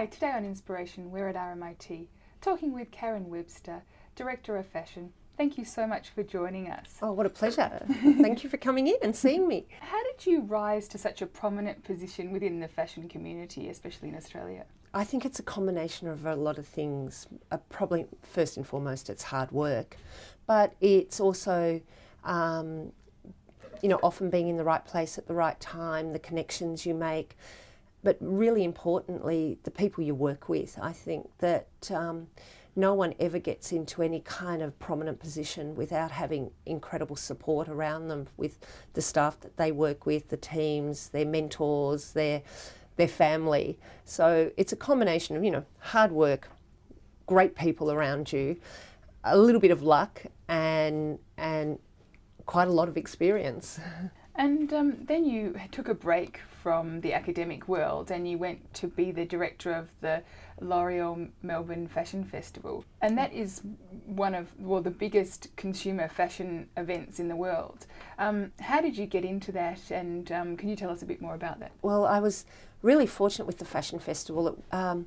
Hi, today on Inspiration we're at RMIT talking with Karen Webster, Director of Fashion. Thank you so much for joining us. Oh, what a pleasure. Thank you for coming in and seeing me. How did you rise to such a prominent position within the fashion community, especially in Australia? I think it's a combination of a lot of things. Probably first and foremost it's hard work, but it's also often being in the right place at the right time, the connections you make, but really importantly, the people you work with. I think that no one ever gets into any kind of prominent position without having incredible support around them, with the staff that they work with, the teams, their mentors, their family. So it's a combination of, hard work, great people around you, a little bit of luck, and quite a lot of experience. And then you took a break from the academic world and you went to be the director of the L'Oreal Melbourne Fashion Festival. And that is one of, the biggest consumer fashion events in the world. How did you get into that, and can you tell us a bit more about that? Well, I was really fortunate with the Fashion Festival. It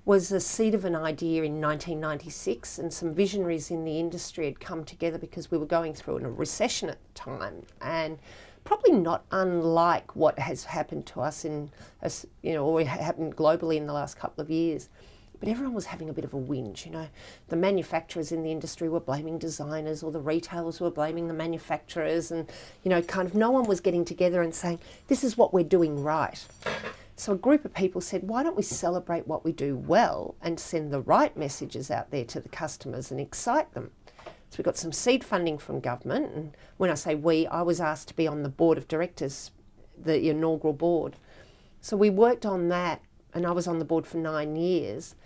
was a seed of an idea in 1996, and some visionaries in the industry had come together because we were going through a recession at the time, and probably not unlike what has happened to us or happened globally in the last couple of years. But everyone was having a bit of a whinge, The manufacturers in the industry were blaming designers, or the retailers were blaming the manufacturers, and, kind of no one was getting together and saying, this is what we're doing right. So a group of people said, why don't we celebrate what we do well and send the right messages out there to the customers and excite them? So we got some seed funding from government, and when I say we, I was asked to be on the board of directors, the inaugural board. So we worked on that, and I was on the board for 9 years,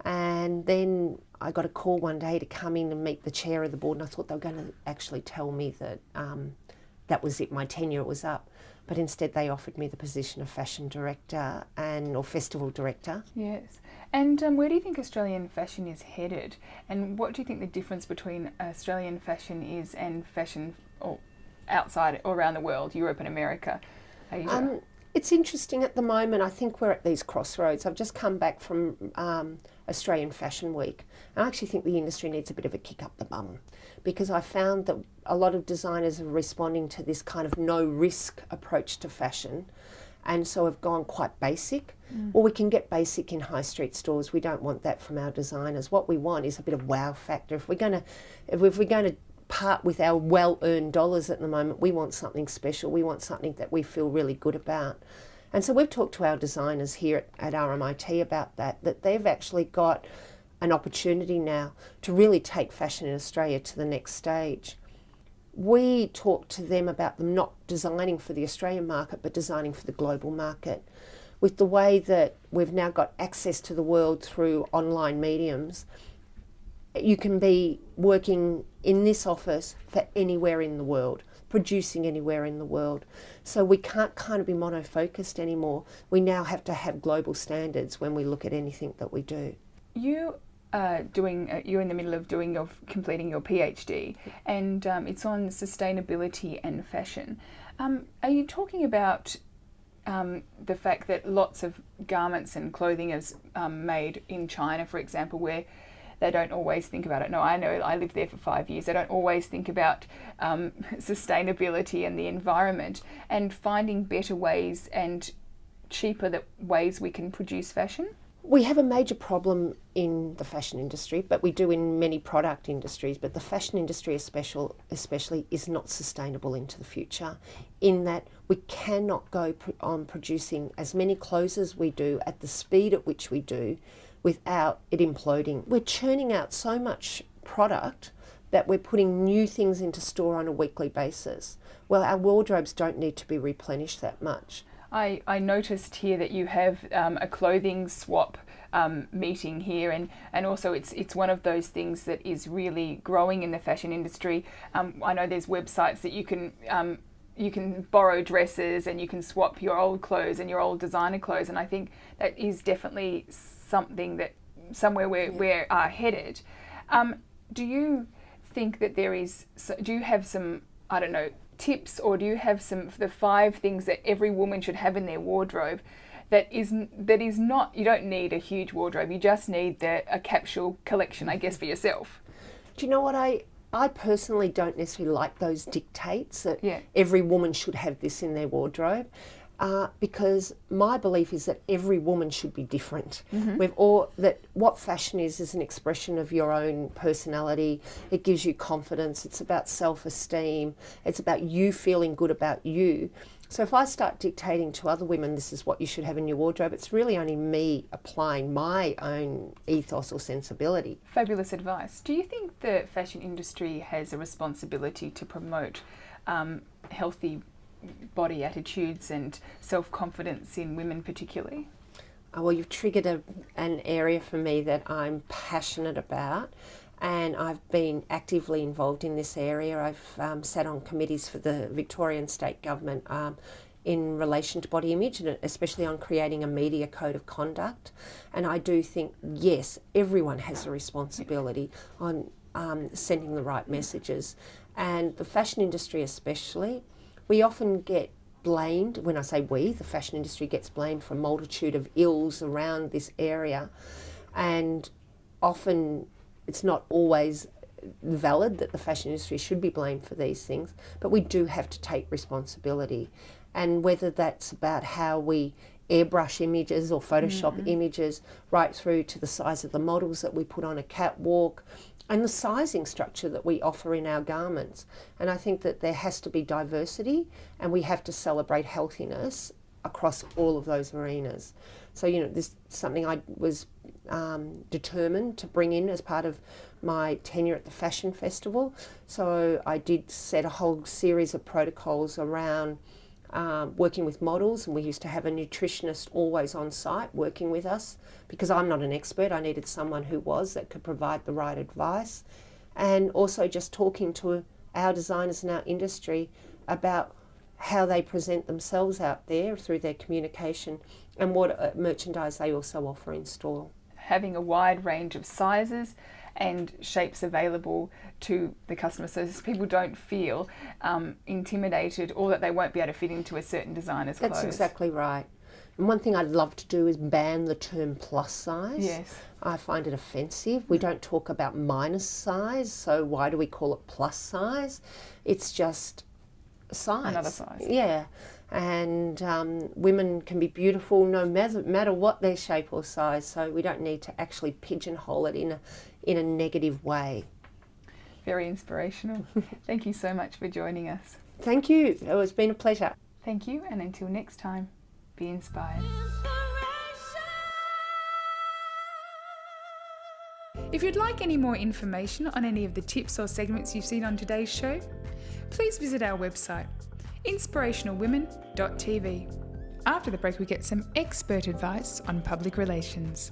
and then I got a call one day to come in and meet the chair of the board, and I thought they were going to actually tell me that that was it, my tenure was up. But instead they offered me the position of fashion director or festival director. Yes. And where do you think Australian fashion is headed? And what do you think the difference between Australian fashion is and fashion outside or around the world, Europe and America, Asia? It's interesting at the moment. I think we're at these crossroads. I've just come back from Australian Fashion Week. I actually think the industry needs a bit of a kick up the bum, because I found that a lot of designers are responding to this kind of no-risk approach to fashion, and so have gone quite basic. Well, we can get basic in high street stores. We don't want that from our designers. What we want is a bit of wow factor. If we're going to part with our well-earned dollars at the moment, we want something special. We want something that we feel really good about. And so we've talked to our designers here at RMIT about that they've actually got an opportunity now to really take fashion in Australia to the next stage. We talked to them about them not designing for the Australian market, but designing for the global market. With the way that we've now got access to the world through online mediums, you can be working in this office for anywhere in the world, producing anywhere in the world. So we can't kind of be mono-focused anymore. We now have to have global standards when we look at anything that we do. You're in the middle of completing your PhD, and it's on sustainability and fashion. Are you talking about the fact that lots of garments and clothing is made in China, for example, where they don't always think about it? No, I know, I lived there for 5 years. They don't always think about sustainability and the environment, and finding better ways and cheaper ways we can produce fashion. We have a major problem in the fashion industry, but we do in many product industries, but the fashion industry especially is not sustainable into the future, in that we cannot go on producing as many clothes as we do at the speed at which we do without it imploding. We're churning out so much product that we're putting new things into store on a weekly basis. Well, our wardrobes don't need to be replenished that much. I noticed here that you have a clothing swap meeting here, and also it's one of those things that is really growing in the fashion industry. I know there's websites that you can borrow dresses and you can swap your old clothes and your old designer clothes, and I think that is definitely somewhere we're headed. Do you think that do you have some, I don't know, tips, or do you have the 5 things that every woman should have in their wardrobe that is not, you don't need a huge wardrobe, you just need a capsule collection, I guess, for yourself. Do you know what, I personally don't necessarily like those dictates that Yeah. every woman should have this in their wardrobe. Because my belief is that every woman should be different. That what fashion is an expression of your own personality. It gives you confidence. It's about self-esteem. It's about you feeling good about you. So if I start dictating to other women, this is what you should have in your wardrobe, it's really only me applying my own ethos or sensibility. Fabulous advice. Do you think the fashion industry has a responsibility to promote healthy body attitudes and self-confidence in women particularly? Well, you've triggered an area for me that I'm passionate about, and I've been actively involved in this area. I've sat on committees for the Victorian State Government in relation to body image, and especially on creating a media code of conduct. And I do think, yes, everyone has a responsibility on sending the right messages. And the fashion industry especially, we often get blamed, when I say we, the fashion industry gets blamed for a multitude of ills around this area, and often it's not always valid that the fashion industry should be blamed for these things, but we do have to take responsibility. And whether that's about how we airbrush images or Photoshop images, right through to the size of the models that we put on a catwalk, and the sizing structure that we offer in our garments. And I think that there has to be diversity, and we have to celebrate healthiness across all of those arenas. So, this is something I was determined to bring in as part of my tenure at the Fashion Festival. So I did set a whole series of protocols around working with models, and we used to have a nutritionist always on site working with us, because I'm not an expert. I needed someone who was, that could provide the right advice, and also just talking to our designers and our industry about how they present themselves out there through their communication, and what merchandise they also offer in store. Having a wide range of sizes and shapes available to the customer, so people don't feel intimidated or that they won't be able to fit into a certain designer's clothes. That's exactly right. And one thing I'd love to do is ban the term plus size. Yes. I find it offensive. We don't talk about minus size, so why do we call it plus size? It's just size. Another size. Yeah. And women can be beautiful no matter what their shape or size, so we don't need to actually pigeonhole it in a negative way. Very inspirational. Thank you so much for joining us. Thank you. It has been a pleasure. Thank you, and until next time, be inspired. If you'd like any more information on any of the tips or segments you've seen on today's show, please visit our website, inspirationalwomen.tv. After the break, we get some expert advice on public relations.